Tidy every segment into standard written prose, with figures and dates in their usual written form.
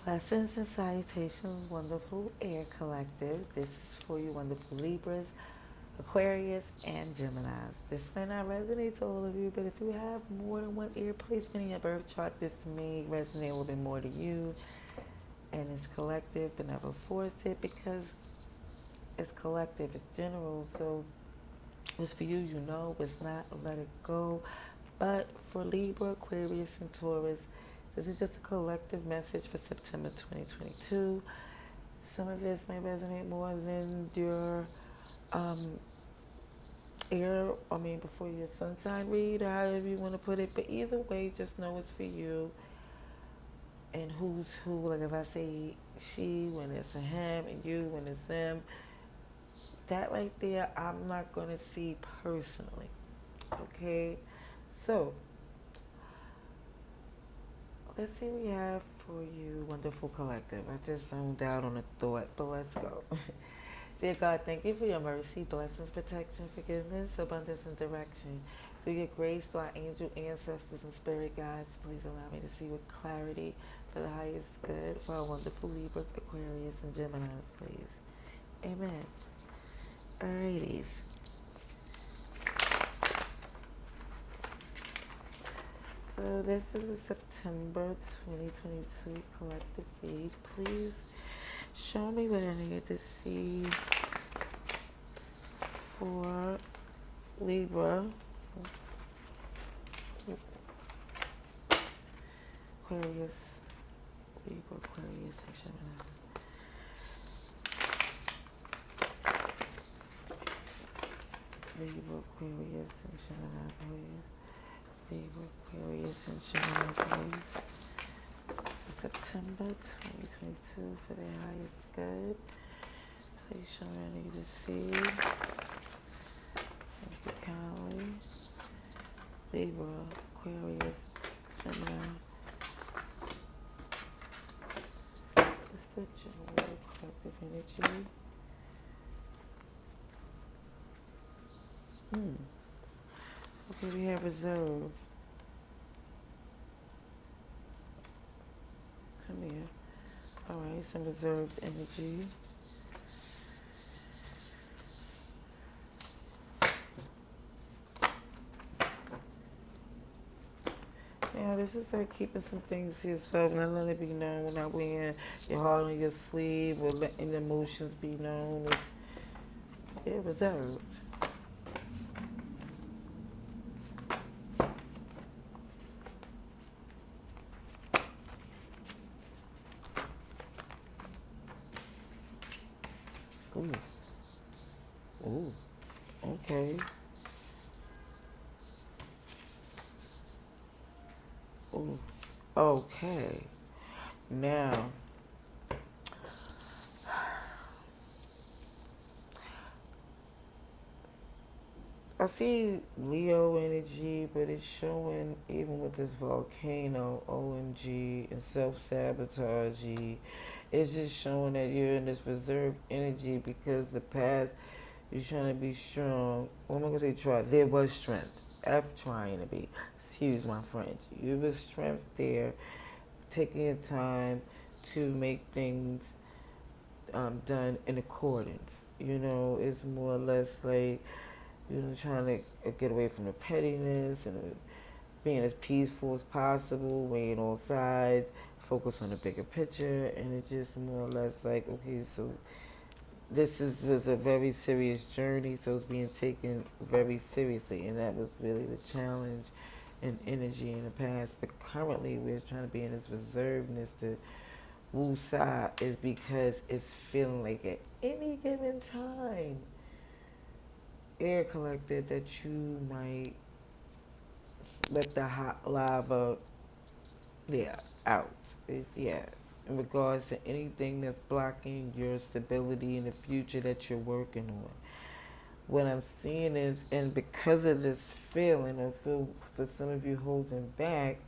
Blessings and salutations, wonderful air collective. This is for you, wonderful Libras, Aquarius, and Geminis. This may not resonate to all of you, but if you have more than one air placement in your birth chart, this may resonate a little bit more to you. And it's collective, but never force it because it's collective, it's general. So what's for you, you know, what's not, let it go. But for Libra, Aquarius, and Taurus, this is just a collective message for September 2022. Some of this may resonate more than your um, before your sun sign read, or however you want to put it. But either way, just know it's for you. And who's who, like if I say she when it's a him, and you when it's them, that right there, I'm not going to see personally. Okay? So, let's see what we have for you, wonderful collective. I just zoned out on a thought, but let's go. Dear God, thank you for your mercy, blessings, protection, forgiveness, abundance, and direction. Through your grace, to our angel ancestors and spirit guides, please allow me to see with clarity for the highest good for our wonderful Libras, Aquarius, and Geminis, please. Amen. Alrighties. So this is a September 2022 collective read. Please show me what I need to see for Libra, Aquarius, Libra, Aquarius, and Gemini. Libra, Aquarius, and Gemini, please. Libra, Aquarius, and Gemini, please. September 2022 for their highest good. Please show me I need to see. Thank you kindly. Libra, Aquarius, Gemini. Just a general collective energy. Okay, we have reserve. Come here. Alright, some reserved energy. Yeah, this is like keeping some things to yourself, not letting it be known, not wearing your heart on your sleeve, or letting the emotions be known. Yeah, reserved. Ooh. Ooh. Okay. Ooh. Okay. Now, I see Leo energy, but it's showing even with this volcano, OMG, and self-sabotage. It's just showing that you're in this reserved energy because the past you're trying to be strong. Well, I'm not going to say try. There was strength. F trying to be. Excuse my French. You was strength there, taking your time to make things done in accordance. You know, it's more or less like, you know, trying to get away from the pettiness and being as peaceful as possible, weighing all sides, focus on the bigger picture, and it's just more or less like, okay, so was a very serious journey, so it's being taken very seriously, and that was really the challenge and energy in the past. But currently, we're trying to be in this reservedness to woosah is because it's feeling like at any given time, air collected, that you might let the hot lava, out. It's, in regards to anything that's blocking your stability in the future that you're working on. What I'm seeing is, and because of this feeling, or for some of you holding back,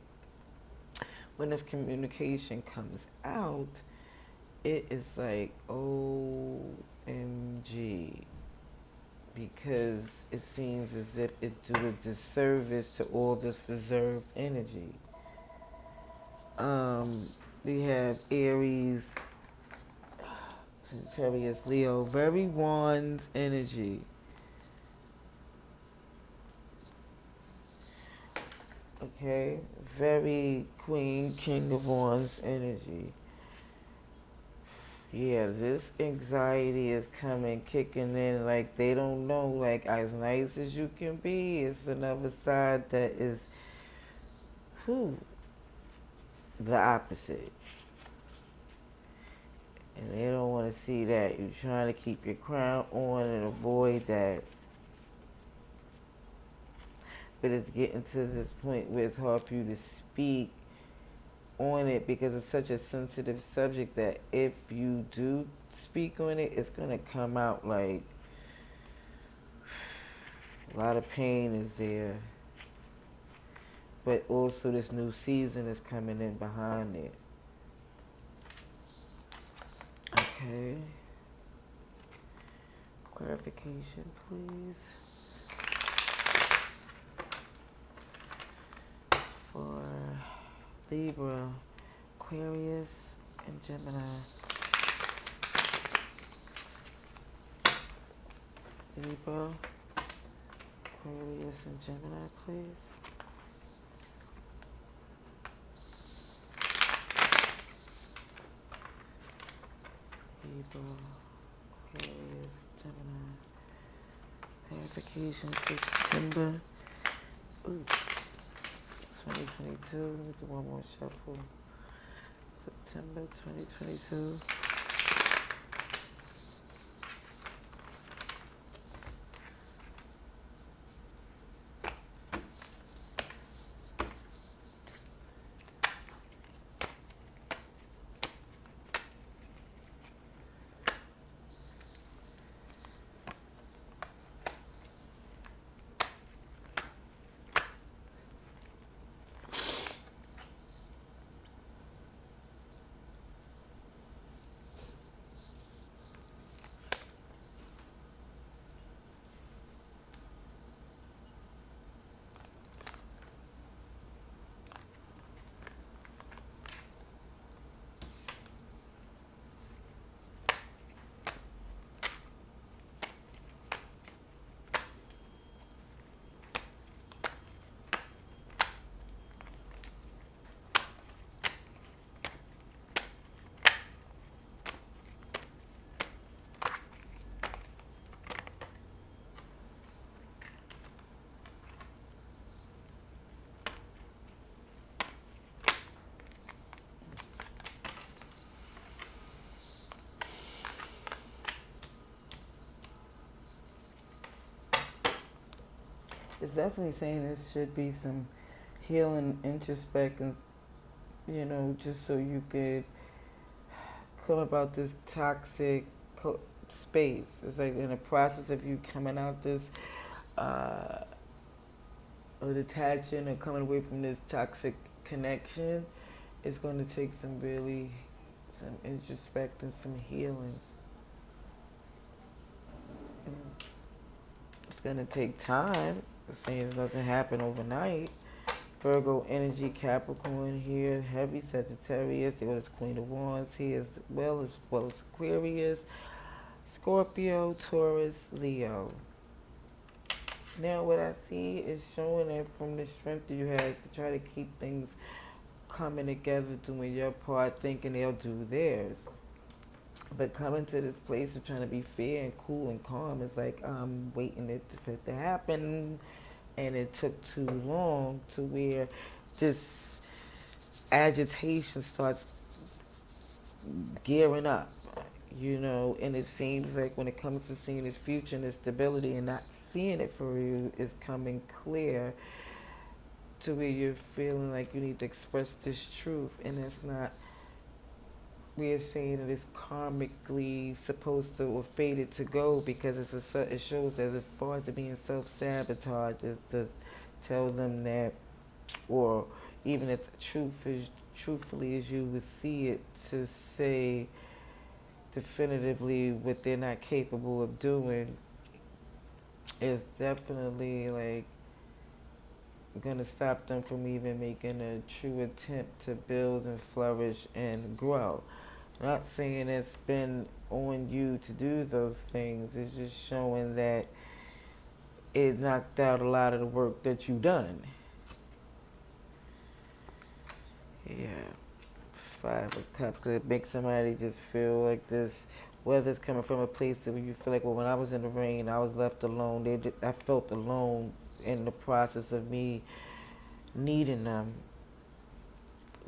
when this communication comes out, it is like, OMG. Because it seems as if it do a disservice to all this reserved energy. We have Aries, Sagittarius, Leo. Very Wands energy. Okay? Very Queen, King of Wands energy. Yeah, this anxiety is coming, kicking in like they don't know, like as nice as you can be, it's another side that is, whew, the opposite. And they don't want to see that. You're trying to keep your crown on and avoid that. But it's getting to this point where it's hard for you to speak on it because it's such a sensitive subject that if you do speak on it, it's going to come out like a lot of pain is there. But also this new season is coming in behind it. Okay. Clarification, please. For Libra, Aquarius, and Gemini. Libra, Aquarius, and Gemini, please. Libra, Aquarius, Gemini. Clarification for September. Ooh. 2022. Let me do one more shuffle. September 2022. It's definitely saying this should be some healing, introspecting, just so you could come about this toxic space. It's like in the process of you coming out this, or detaching or coming away from this toxic connection, it's going to take some introspecting, some healing. It's going to take time. I'm saying it doesn't happen overnight. Virgo energy, Capricorn here, heavy Sagittarius, there was Queen of Wands here as well as Aquarius, Scorpio, Taurus, Leo. Now what I see is showing that from the strength that you have to try to keep things coming together, doing your part, thinking they'll do theirs. But coming to this place of trying to be fair and cool and calm is like I'm waiting for it to happen, and it took too long to where this agitation starts gearing up, and it seems like when it comes to seeing this future and this stability and not seeing it for you is coming clear to where you're feeling like you need to express this truth, and that's not, we're saying that it's karmically supposed to or fated to go because it shows that as far as it being self-sabotage is to tell them that, or even if truthfully as you would see it, to say definitively what they're not capable of doing is definitely like going to stop them from even making a true attempt to build and flourish and grow. Not saying it's been on you to do those things. It's just showing that it knocked out a lot of the work that you've done. Yeah. Five of Cups, because it makes somebody just feel like this, whether it's coming from a place where you feel like, well, when I was in the rain, I was left alone. I felt alone in the process of me needing them,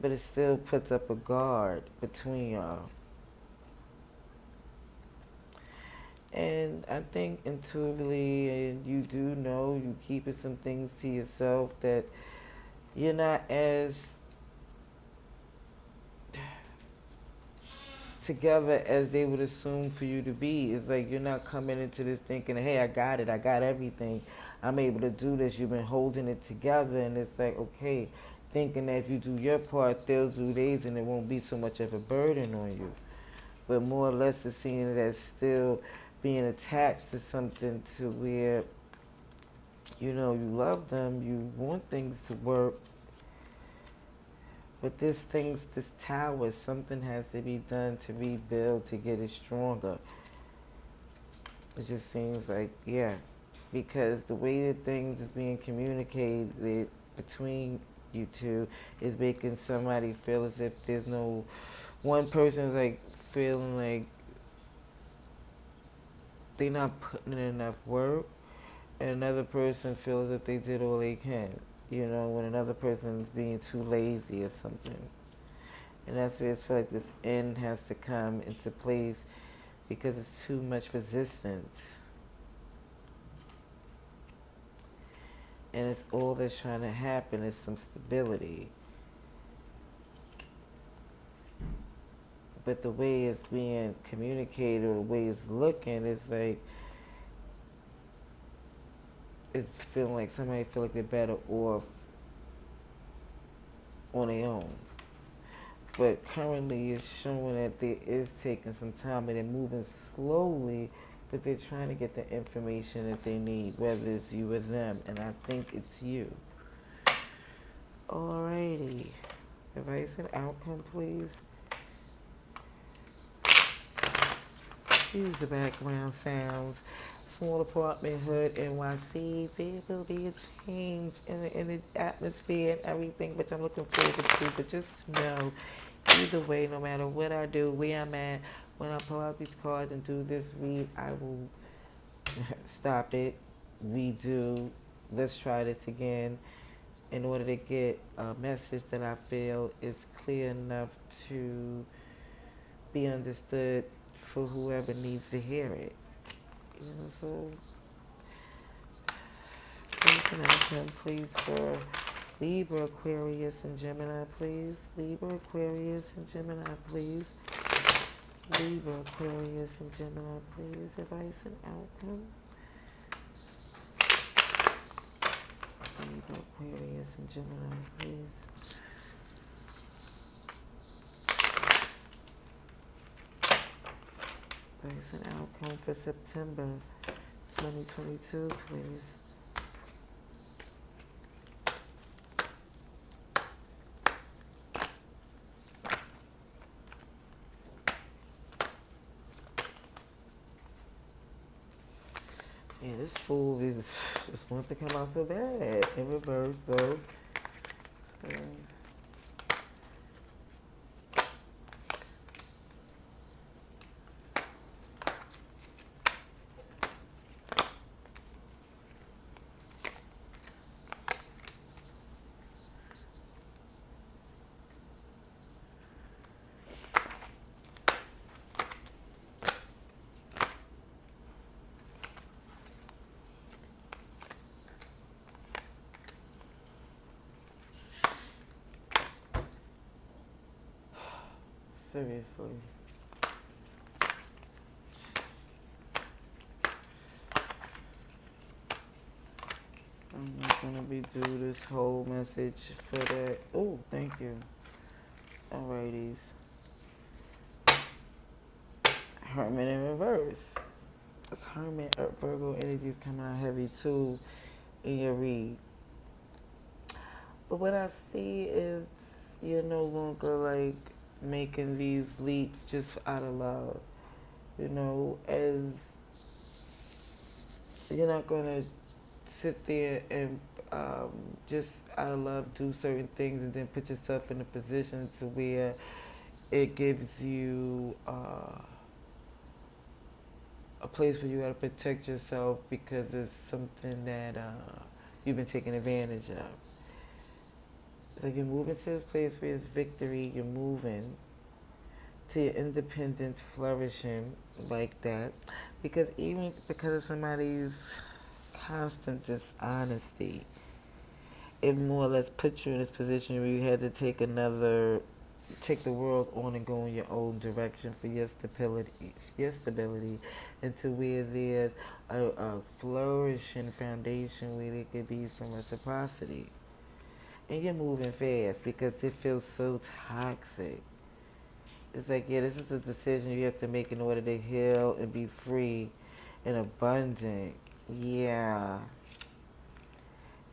but it still puts up a guard between y'all. And I think intuitively, and you do know, you keeping some things to yourself that you're not as together as they would assume for you to be. It's like you're not coming into this thinking, hey, I got it, I got everything, I'm able to do this. You've been holding it together, and it's like, okay, thinking that if you do your part, they'll do theirs, and it won't be so much of a burden on you. But more or less, it's seeing it as still being attached to something to where, you know, you love them, you want things to work, but this tower, something has to be done to rebuild, to get it stronger. It just seems like, yeah, because the way that things is being communicated between you two is making somebody feel as if there's no, one person's like feeling like they're not putting in enough work, and another person feels that they did all they can. You know, when another person's being too lazy or something. And that's where I feel like this end has to come into place because it's too much resistance. And it's all that's trying to happen is some stability. But the way it's being communicated or the way it's looking is like, it's feeling like somebody feel like they're better off on their own. But currently it's showing that there is taking some time and they're moving slowly, but they're trying to get the information that they need, whether it's you or them, and I think it's you. Alrighty. Advice and outcome, please. Use the background sounds. Small apartment hood, NYC. There will be a change in the atmosphere and everything, which I'm looking forward to. But just know, either way, no matter what I do, where I'm at, when I pull out these cards and do this read, I will stop it, redo, let's try this again, in order to get a message that I feel is clear enough to be understood for whoever needs to hear it. You know, so please an outcome, please, for Libra, Aquarius, and Gemini, please. Libra, Aquarius, and Gemini, please. Libra, Aquarius, and Gemini, please. Advice and outcome. Libra, Aquarius, and Gemini, please. Advice and outcome for September 2022, please. Yeah, this fool is just wants to come out so bad in reverse, so seriously. I'm not gonna be do this whole message for that. Oh, thank you. Alrighties. Hermit in reverse. This Hermit Virgo energy is coming out heavy too in your read. But what I see is you're no longer like making these leaps just out of love. As you're not gonna sit there and um, just out of love do certain things and then put yourself in a position to where it gives you a place where you gotta protect yourself because it's something that you've been taken advantage of. So you're moving to this place where it's victory. You're moving to your independence, flourishing like that. Because even because of somebody's constant dishonesty, it more or less puts you in this position where you had to take the world on and go in your own direction for your stability, into where there's a flourishing foundation where there could be some reciprocity. And you're moving fast because it feels so toxic. It's like, yeah, this is a decision you have to make in order to heal and be free and abundant. Yeah.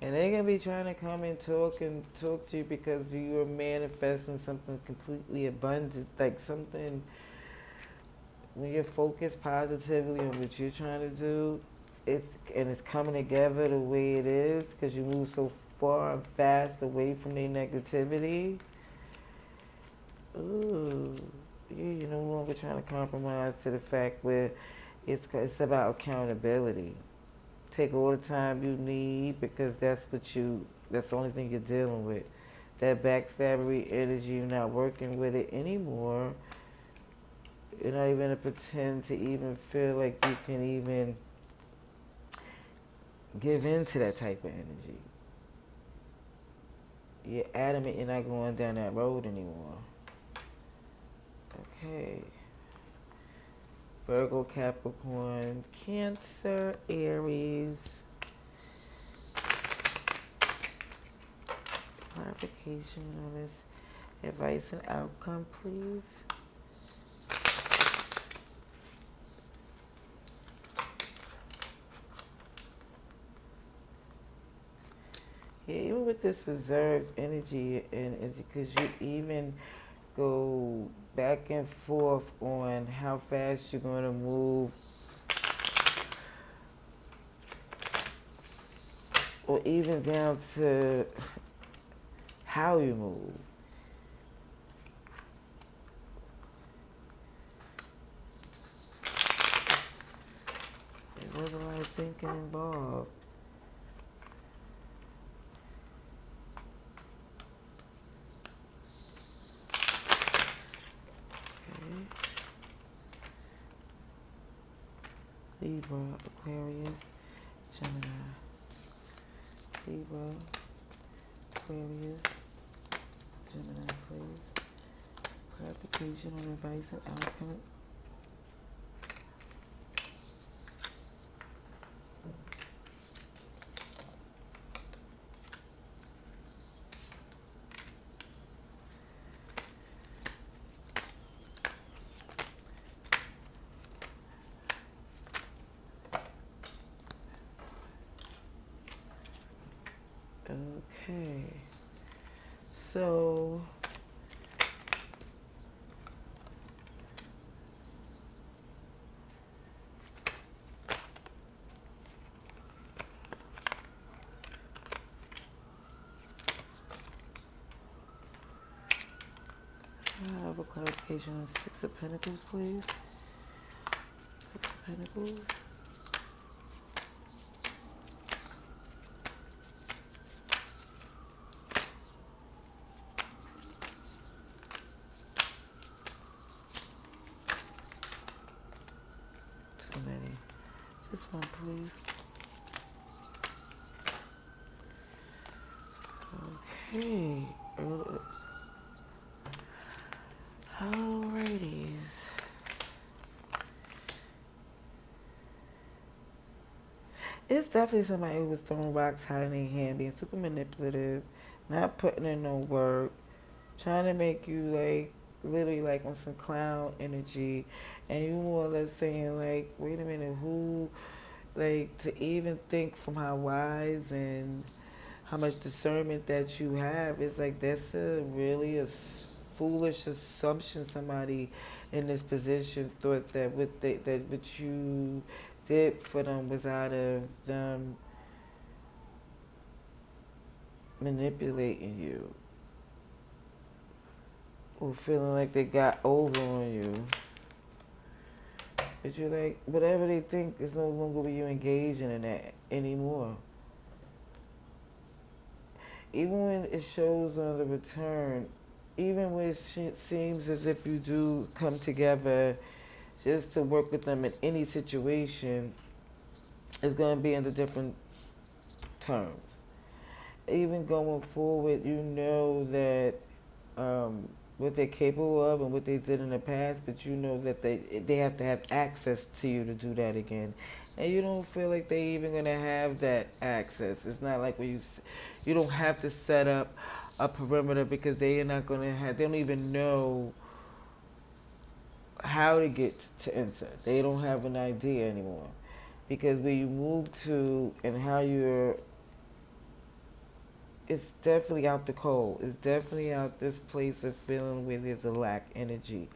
And they're going to be trying to come and talk to you because you are manifesting something completely abundant, like something, when you're focused positively on what you're trying to do, it's coming together the way it is because you move so far and fast away from their negativity. Ooh, you're no longer trying to compromise to the fact where it's about accountability. Take all the time you need because that's the only thing you're dealing with. That backstabbery energy, you're not working with it anymore. You're not even to pretend to even feel like you can even give in to that type of energy. You're adamant you're not going down that road anymore. Okay. Virgo, Capricorn, Cancer, Aries. Clarification on this advice and outcome, please. Yeah, even with this reserved energy, and it's because you even go back and forth on how fast you're going to move, or even down to how you move. There's a lot of thinking involved. Libra, Aquarius, Gemini. Libra, Aquarius, Gemini, please. Clarification on advice and outcome. Okay, so I have a clarification on Six of Pentacles, please. Six of Pentacles. Too many. Just one, please. Okay. Alrighty. It's definitely somebody who was throwing rocks, hiding their hand, being super manipulative, not putting in no work, trying to make you like literally like on some clown energy, and you more or less saying like, wait a minute, who, like, to even think from how wise and how much discernment that you have. It's like that's a really a foolish assumption. Somebody in this position thought that what you did for them was out of them manipulating you or feeling like they got over on you. But you're like, whatever they think is no longer what you engaging in that anymore. Even when it shows on the return, even when it seems as if you do come together just to work with them in any situation, it's going to be under different terms. Even going forward, you know that what they're capable of and what they did in the past, but you know that they have to have access to you to do that again. And you don't feel like they even going to have that access. It's not like when you don't have to set up a perimeter because they are not going to have, they don't even know how to get to enter. They don't have an idea anymore. Because where you move to and how you're, it's definitely out the cold. It's definitely out this place of feeling where there's a lack energy.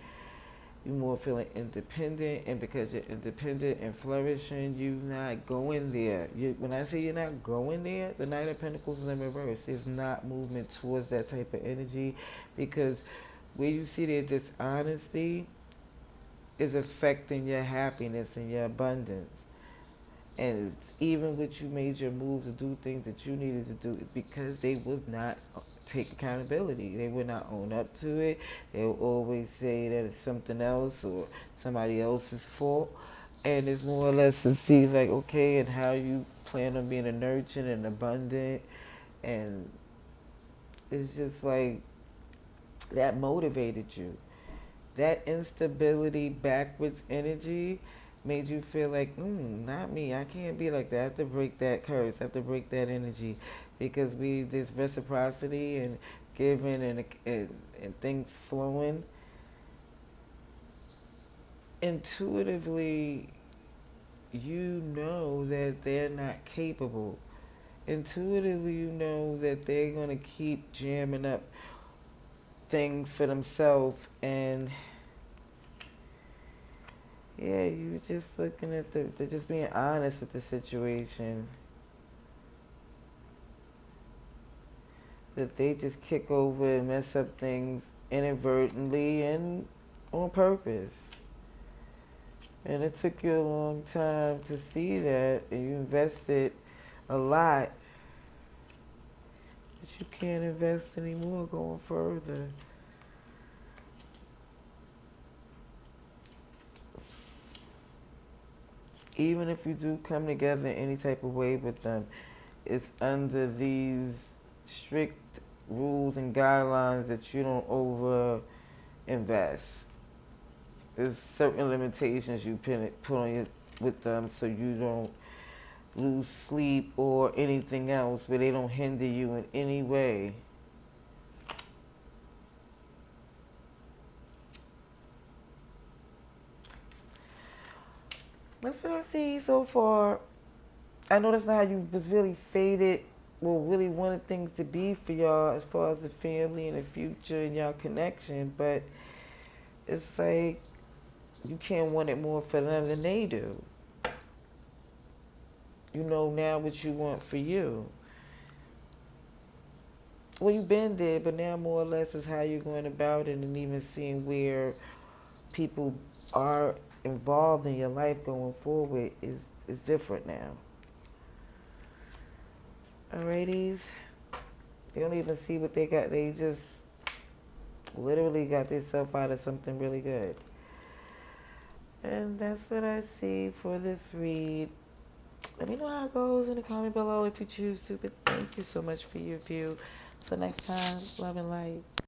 You're more feeling independent, and because you're independent and flourishing, you're not going there. When I say you're not going there, the Knight of Pentacles is in reverse. There's not movement towards that type of energy, because where you see their dishonesty is affecting your happiness and your abundance. And even with you made your move to do things that you needed to do, it's because they would not take accountability. They would not own up to it. They will always say that it's something else or somebody else's fault. And it's more or less to see like, okay, and how you plan on being a nurturing and abundant. And it's just like that motivated you. That instability, backwards energy made you feel like, not me. I can't be like that. I have to break that curse. I have to break that energy, because there's reciprocity and giving and things flowing. Intuitively, you know that they're not capable. Intuitively, you know that they're gonna keep jamming up things for themselves, and yeah, you just looking at they're just being honest with the situation. That they just kick over and mess up things inadvertently and on purpose. And it took you a long time to see that, and you invested a lot, but you can't invest anymore going further. Even if you do come together in any type of way with them, it's under these strict rules and guidelines that you don't over invest. There's certain limitations you put on you with them, so you don't lose sleep or anything else, where they don't hinder you in any way. That's what I see so far. I know that's not how you was really fated, or really wanted things to be for y'all as far as the family and the future and y'all connection, but it's like you can't want it more for them than they do. You know now what you want for you. Well, you've been there, but now more or less is how you're going about it, and even seeing where people are involved in your life going forward is different now. Alrighties. They don't even see what they got. They just literally got themselves out of something really good. And that's what I see for this read. Let me know how it goes in the comment below if you choose to. But thank you so much for your view. Till next time, love and light.